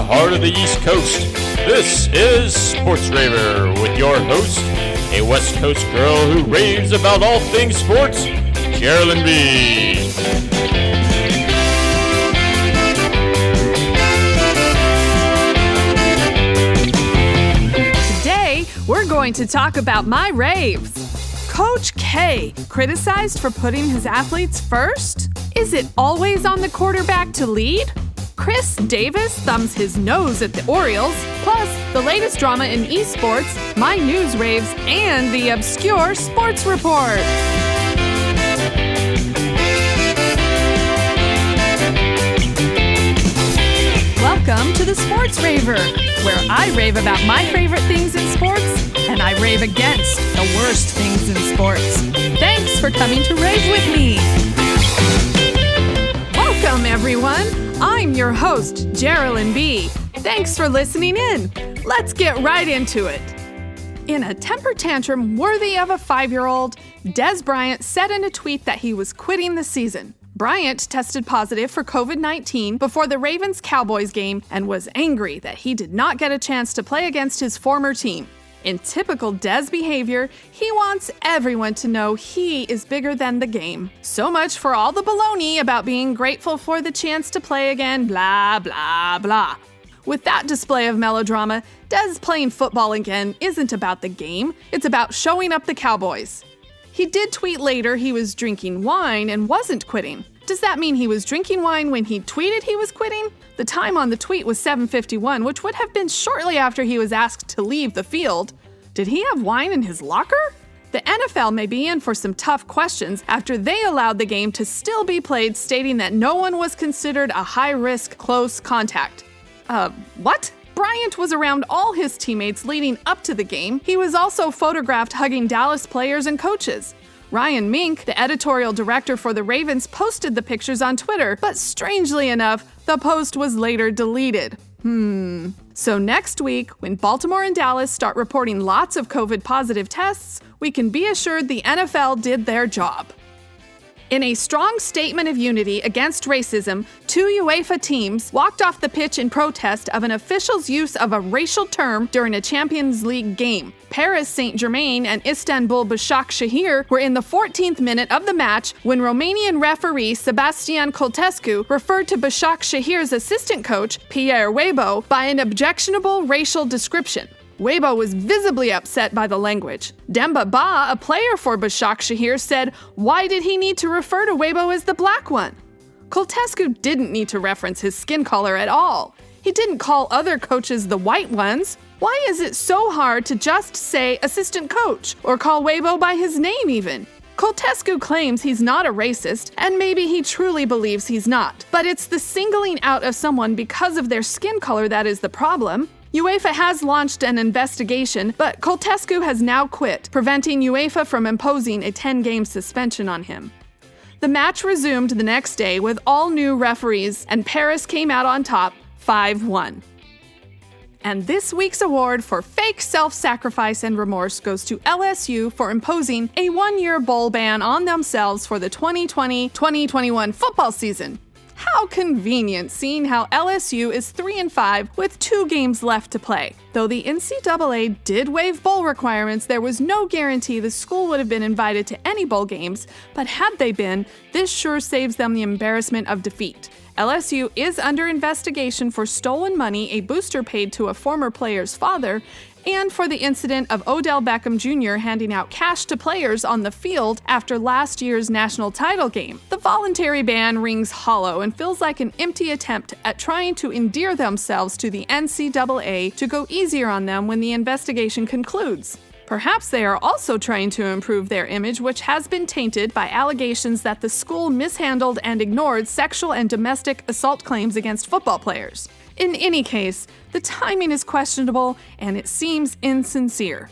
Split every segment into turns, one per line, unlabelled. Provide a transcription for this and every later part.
heart of the East Coast. This is Sports Raver with your host, a West Coast girl who raves about all things sports, JerelynB.
Today, we're going to talk about my raves. Coach K, criticized for putting his athletes first? Is it always on the quarterback to lead? Chris Davis thumbs his nose at the Orioles, plus the latest drama in esports, my news raves, and the obscure sports report. Welcome to the Sports Raver, where I rave about my favorite things in sports, and I rave against the worst things in sports. Thanks for coming to rave with me. Welcome, everyone. I'm your host, JerelynB. Thanks for listening in. Let's get right into it. In a temper tantrum worthy of a 5-year-old, Dez Bryant said in a tweet that he was quitting the season. Bryant tested positive for COVID-19 before the Ravens-Cowboys game and was angry that he did not get a chance to play against his former team. In typical Dez behavior, he wants everyone to know he is bigger than the game. So much for all the baloney about being grateful for the chance to play again, blah, blah, blah. With that display of melodrama, Dez playing football again isn't about the game, it's about showing up the Cowboys. He did tweet later he was drinking wine and wasn't quitting. Does that mean he was drinking wine when he tweeted he was quitting? The time on the tweet was 7:51, which would have been shortly after he was asked to leave the field. Did he have wine in his locker? The NFL may be in for some tough questions after they allowed the game to still be played, stating that no one was considered a high-risk close contact. What? Bryant was around all his teammates leading up to the game. He was also photographed hugging Dallas players and coaches. Ryan Mink, the editorial director for the Ravens, posted the pictures on Twitter, but strangely enough, the post was later deleted. So next week, when Baltimore and Dallas start reporting lots of COVID-positive tests, we can be assured the NFL did their job. In a strong statement of unity against racism, 2 UEFA teams walked off the pitch in protest of an official's use of a racial term during a Champions League game. Paris Saint-Germain and Istanbul Başakşehir were in the 14th minute of the match when Romanian referee Sebastian Coltescu referred to Başakşehir's assistant coach, Pierre Weibo, by an objectionable racial description. Weibo was visibly upset by the language. Demba Ba, a player for Başakşehir, said, "Why did he need to refer to Weibo as the black one?" Coltescu didn't need to reference his skin color at all. He didn't call other coaches the white ones. Why is it so hard to just say assistant coach, or call Weibo by his name even? Coltescu claims he's not a racist, and maybe he truly believes he's not. But it's the singling out of someone because of their skin color that is the problem. UEFA has launched an investigation, but Coltescu has now quit, preventing UEFA from imposing a 10-game suspension on him. The match resumed the next day with all new referees, and Paris came out on top, 5-1. And this week's award for fake self-sacrifice and remorse goes to LSU for imposing a 1-year bowl ban on themselves for the 2020-2021 football season. How convenient, seeing how LSU is 3-5 with 2 games left to play. Though the NCAAB did waive bowl requirements, there was no guarantee the school would have been invited to any bowl games, but had they been, this sure saves them the embarrassment of defeat. LSU is under investigation for stolen money a booster paid to a former player's father, and for the incident of Odell Beckham Jr. handing out cash to players on the field after last year's national title game. The voluntary ban rings hollow and feels like an empty attempt at trying to endear themselves to the NCAA to go easier on them when the investigation concludes. Perhaps they are also trying to improve their image, which has been tainted by allegations that the school mishandled and ignored sexual and domestic assault claims against football players. In any case, the timing is questionable and it seems insincere.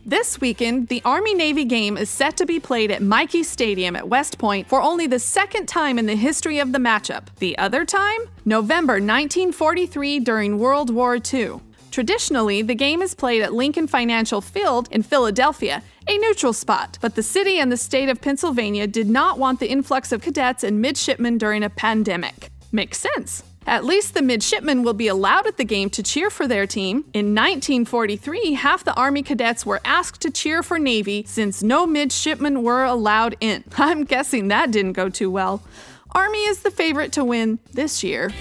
This weekend, the Army-Navy game is set to be played at Michie Stadium at West Point for only the second time in the history of the matchup. The other time? November 1943 during World War II. Traditionally, the game is played at Lincoln Financial Field in Philadelphia, a neutral spot, but the city and the state of Pennsylvania did not want the influx of cadets and midshipmen during a pandemic. Makes sense. At least the midshipmen will be allowed at the game to cheer for their team. In 1943, half the Army cadets were asked to cheer for Navy since no midshipmen were allowed in. I'm guessing that didn't go too well. Army is the favorite to win this year.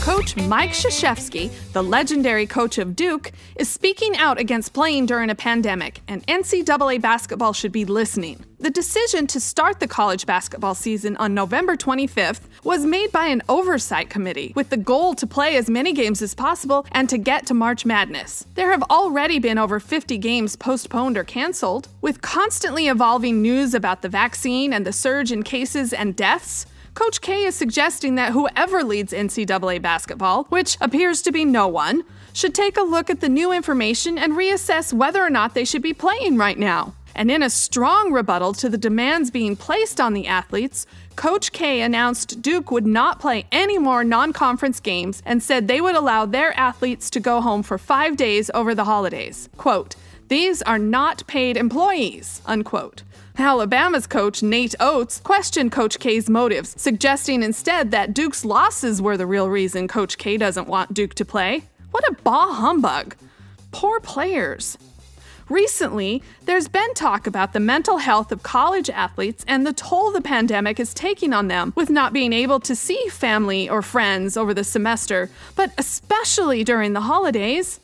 Coach Mike Krzyzewski, the legendary coach of Duke, is speaking out against playing during a pandemic, and NCAA basketball should be listening. The decision to start the college basketball season on November 25th was made by an oversight committee with the goal to play as many games as possible and to get to March Madness. There have already been over 50 games postponed or canceled. With constantly evolving news about the vaccine and the surge in cases and deaths, Coach K is suggesting that whoever leads NCAA basketball, which appears to be no one, should take a look at the new information and reassess whether or not they should be playing right now. And in a strong rebuttal to the demands being placed on the athletes, Coach K announced Duke would not play any more non-conference games and said they would allow their athletes to go home for 5 days over the holidays. Quote, "These are not paid employees," unquote. Alabama's coach, Nate Oates, questioned Coach K's motives, suggesting instead that Duke's losses were the real reason Coach K doesn't want Duke to play. What a bah humbug. Poor players. Recently, there's been talk about the mental health of college athletes and the toll the pandemic is taking on them with not being able to see family or friends over the semester, but especially during the holidays.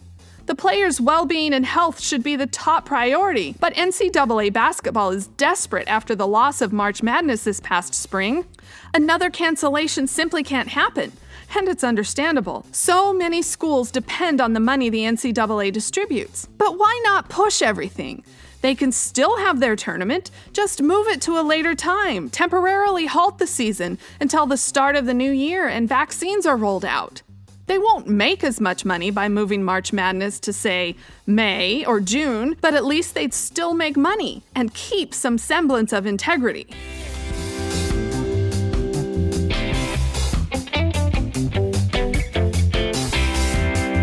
The players' well-being and health should be the top priority, but NCAA basketball is desperate after the loss of March Madness this past spring. Another cancellation simply can't happen, and it's understandable. So many schools depend on the money the NCAA distributes. But why not push everything? They can still have their tournament, just move it to a later time, temporarily halt the season until the start of the new year and vaccines are rolled out. They won't make as much money by moving March Madness to, say, May or June, but at least they'd still make money and keep some semblance of integrity.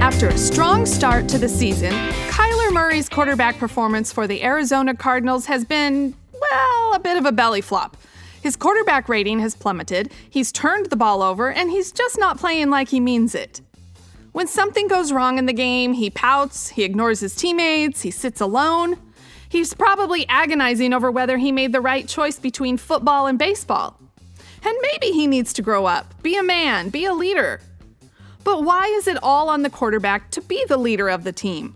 After a strong start to the season, Kyler Murray's quarterback performance for the Arizona Cardinals has been, well, a bit of a belly flop. His quarterback rating has plummeted, he's turned the ball over, and he's just not playing like he means it. When something goes wrong in the game, he pouts, he ignores his teammates, he sits alone. He's probably agonizing over whether he made the right choice between football and baseball. And maybe he needs to grow up, be a man, be a leader. But why is it all on the quarterback to be the leader of the team?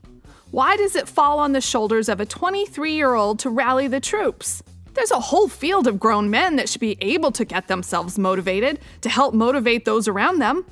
Why does it fall on the shoulders of a 23-year-old to rally the troops? There's a whole field of grown men that should be able to get themselves motivated, to help motivate those around them.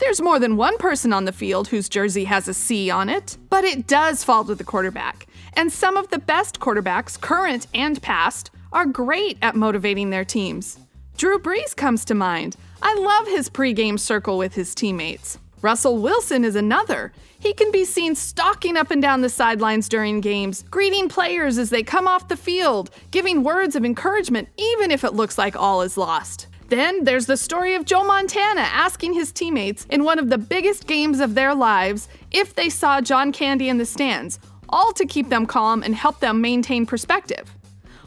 There's more than one person on the field whose jersey has a C on it. But it does fall to the quarterback. And some of the best quarterbacks, current and past, are great at motivating their teams. Drew Brees comes to mind. I love his pregame circle with his teammates. Russell Wilson is another. He can be seen stalking up and down the sidelines during games, greeting players as they come off the field, giving words of encouragement even if it looks like all is lost. Then there's the story of Joe Montana asking his teammates in one of the biggest games of their lives if they saw John Candy in the stands, all to keep them calm and help them maintain perspective.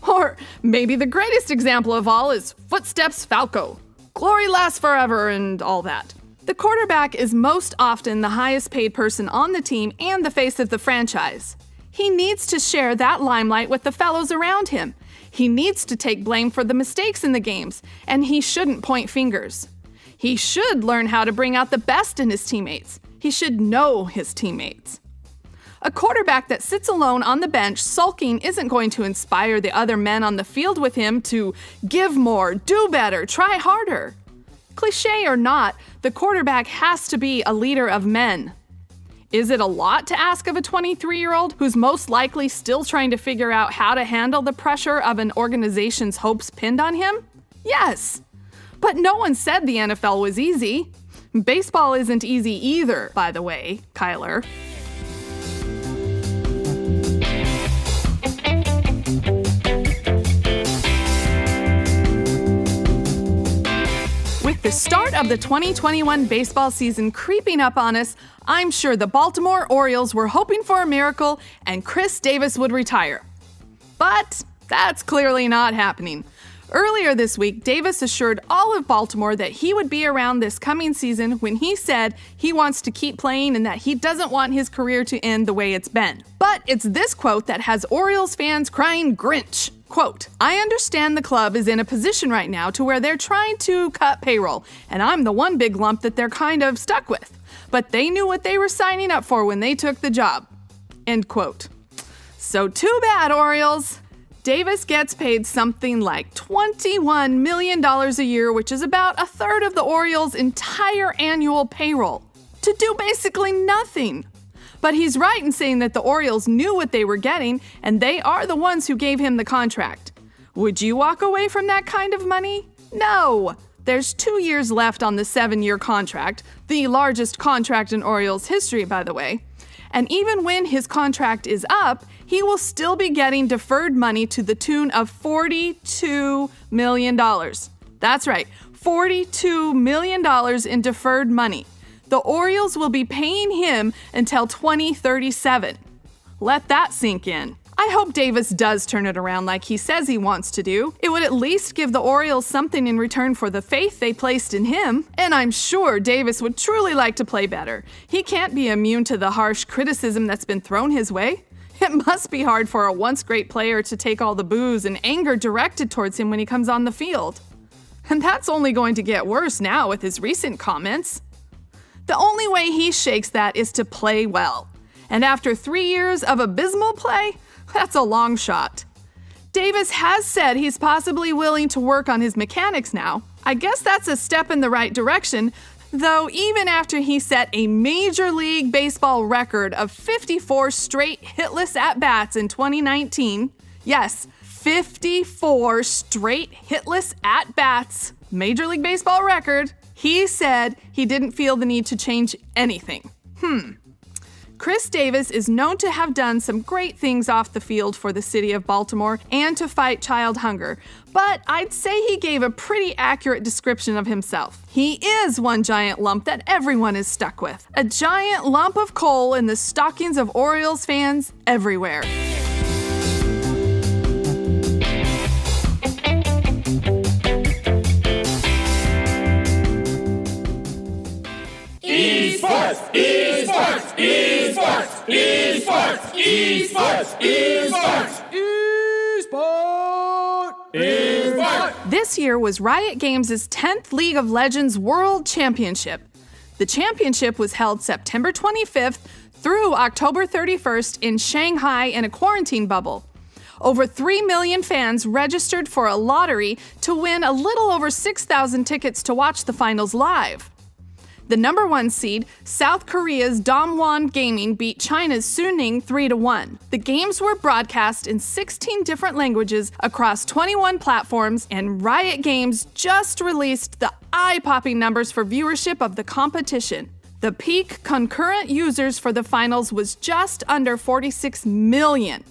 Or maybe the greatest example of all is Footsteps Falco. Glory lasts forever and all that. The quarterback is most often the highest paid person on the team and the face of the franchise. He needs to share that limelight with the fellows around him. He needs to take blame for the mistakes in the games, and he shouldn't point fingers. He should learn how to bring out the best in his teammates. He should know his teammates. A quarterback that sits alone on the bench sulking isn't going to inspire the other men on the field with him to give more, do better, try harder. Cliché or not, the quarterback has to be a leader of men. Is it a lot to ask of a 23-year-old who's most likely still trying to figure out how to handle the pressure of an organization's hopes pinned on him? Yes. But no one said the NFL was easy. Baseball isn't easy either, by the way, Kyler. With With the start of the 2021 baseball season creeping up on us, I'm sure the Baltimore Orioles were hoping for a miracle and Chris Davis would retire. But that's clearly not happening. Earlier this week, Davis assured all of Baltimore that he would be around this coming season when he said he wants to keep playing and that he doesn't want his career to end the way it's been. But it's this quote that has Orioles fans crying Grinch. Quote, "I understand the club is in a position right now to where they're trying to cut payroll, and I'm the one big lump that they're kind of stuck with. But they knew what they were signing up for when they took the job." End quote. So too bad, Orioles. Davis gets paid something like $21 million a year, which is about a third of the Orioles' entire annual payroll, to do basically nothing. But he's right in saying that the Orioles knew what they were getting, and they are the ones who gave him the contract. Would you walk away from that kind of money? No! There's 2 years left on the 7-year contract, the largest contract in Orioles history, by the way. And even when his contract is up, he will still be getting deferred money to the tune of $42 million. That's right, $42 million in deferred money. The Orioles will be paying him until 2037. Let that sink in. I hope Davis does turn it around like he says he wants to do. It would at least give the Orioles something in return for the faith they placed in him. And I'm sure Davis would truly like to play better. He can't be immune to the harsh criticism that's been thrown his way. It must be hard for a once great player to take all the boos and anger directed towards him when he comes on the field. And that's only going to get worse now with his recent comments. The only way he shakes that is to play well. And after 3 years of abysmal play, that's a long shot. Davis has said he's possibly willing to work on his mechanics now. I guess that's a step in the right direction, though even after he set a Major League Baseball record of 54 straight hitless at-bats in 2019, yes, 54 straight hitless at-bats, Major League Baseball record, he said he didn't feel the need to change anything. Chris Davis is known to have done some great things off the field for the city of Baltimore and to fight child hunger, but I'd say he gave a pretty accurate description of himself. He is one giant lump that everyone is stuck with. A giant lump of coal in the stockings of Orioles fans everywhere.
Esports! Esports! Esports! Esports! Esports! Esports! Esports! Esports!
This year was Riot Games' 10th League of Legends World Championship. The championship was held September 25th through October 31st in Shanghai in a quarantine bubble. Over 3 million fans registered for a lottery to win a little over 6,000 tickets to watch the finals live. The number 1 seed, South Korea's Dongwon Gaming, beat China's Suning 3-1. The games were broadcast in 16 different languages across 21 platforms, and Riot Games just released the eye-popping numbers for viewership of the competition. The peak concurrent users for the finals was just under 46 million.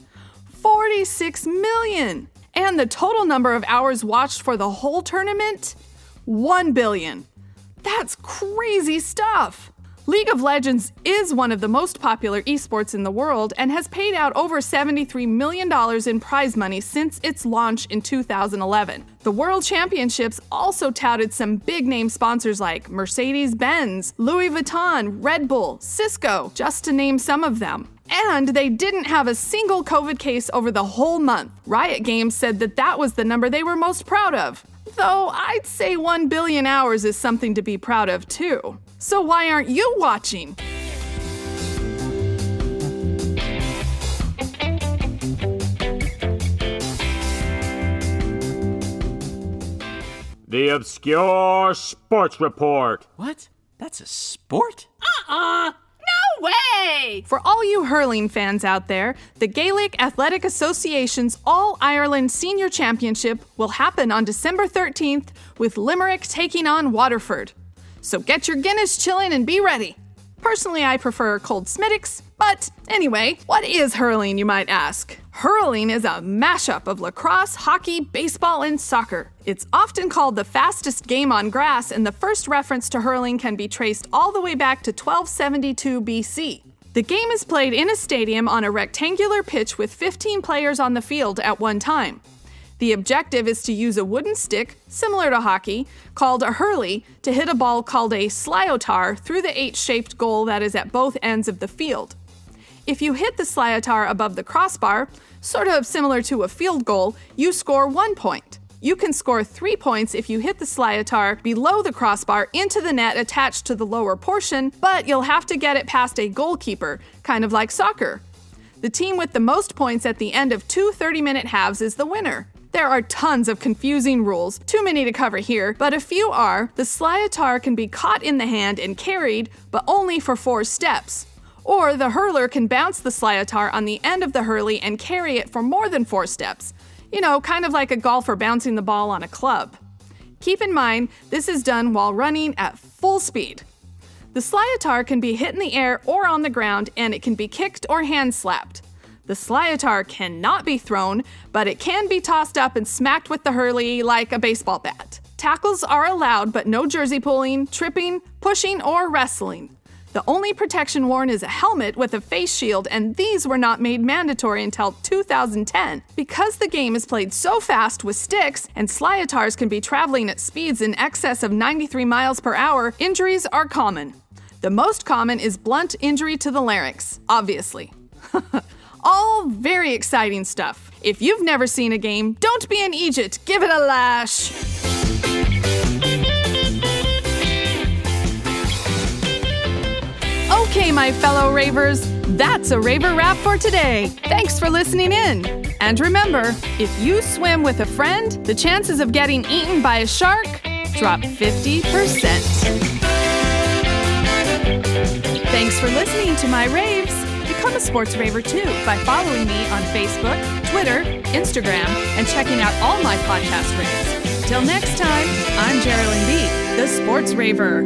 46 million! And the total number of hours watched for the whole tournament? 1 billion. That's crazy stuff! League of Legends is one of the most popular esports in the world and has paid out over $73 million in prize money since its launch in 2011. The World Championships also touted some big-name sponsors like Mercedes-Benz, Louis Vuitton, Red Bull, Cisco, just to name some of them. And they didn't have a single COVID case over the whole month. Riot Games said that was the number they were most proud of. Though I'd say 1 billion hours is something to be proud of too. So why aren't you watching?
The Obscure Sports Report.
What? That's a sport?
No way! For all you hurling fans out there, the Gaelic Athletic Association's All-Ireland Senior Championship will happen on December 13th with Limerick taking on Waterford. So get your Guinness chillin' and be ready. Personally, I prefer cold Smittix, but anyway, what is hurling, you might ask? Hurling is a mashup of lacrosse, hockey, baseball, and soccer. It's often called the fastest game on grass, and the first reference to hurling can be traced all the way back to 1272 BC. The game is played in a stadium on a rectangular pitch with 15 players on the field at one time. The objective is to use a wooden stick, similar to hockey, called a hurley, to hit a ball called a sliotar through the H-shaped goal that is at both ends of the field. If you hit the sliotar above the crossbar, sort of similar to a field goal, you score 1 point. You can score 3 points if you hit the sliotar below the crossbar into the net attached to the lower portion, but you'll have to get it past a goalkeeper, kind of like soccer. The team with the most points at the end of 2 30-minute halves is the winner. There are tons of confusing rules, too many to cover here, but a few are: the sliotar can be caught in the hand and carried, but only for 4 steps. Or the hurler can bounce the sliotar on the end of the hurley and carry it for more than 4 steps. You know, kind of like a golfer bouncing the ball on a club. Keep in mind, this is done while running at full speed. The sliotar can be hit in the air or on the ground, and it can be kicked or hand slapped. The sliotar cannot be thrown, but it can be tossed up and smacked with the hurley like a baseball bat. Tackles are allowed, but no jersey pulling, tripping, pushing, or wrestling. The only protection worn is a helmet with a face shield, and these were not made mandatory until 2010. Because the game is played so fast with sticks, and sliotars can be traveling at speeds in excess of 93 miles per hour, injuries are common. The most common is blunt injury to the larynx, obviously. All very exciting stuff. If you've never seen a game, don't be an Egypt, give it a lash. Okay, my fellow ravers, that's a Raver Wrap for today. Thanks for listening in. And remember, if you swim with a friend, the chances of getting eaten by a shark drop 50%. Thanks for listening to my raves. Become a sports raver too by following me on Facebook, Twitter, Instagram, and checking out all my podcast raves. Till next time, I'm JerelynB, the Sports Raver.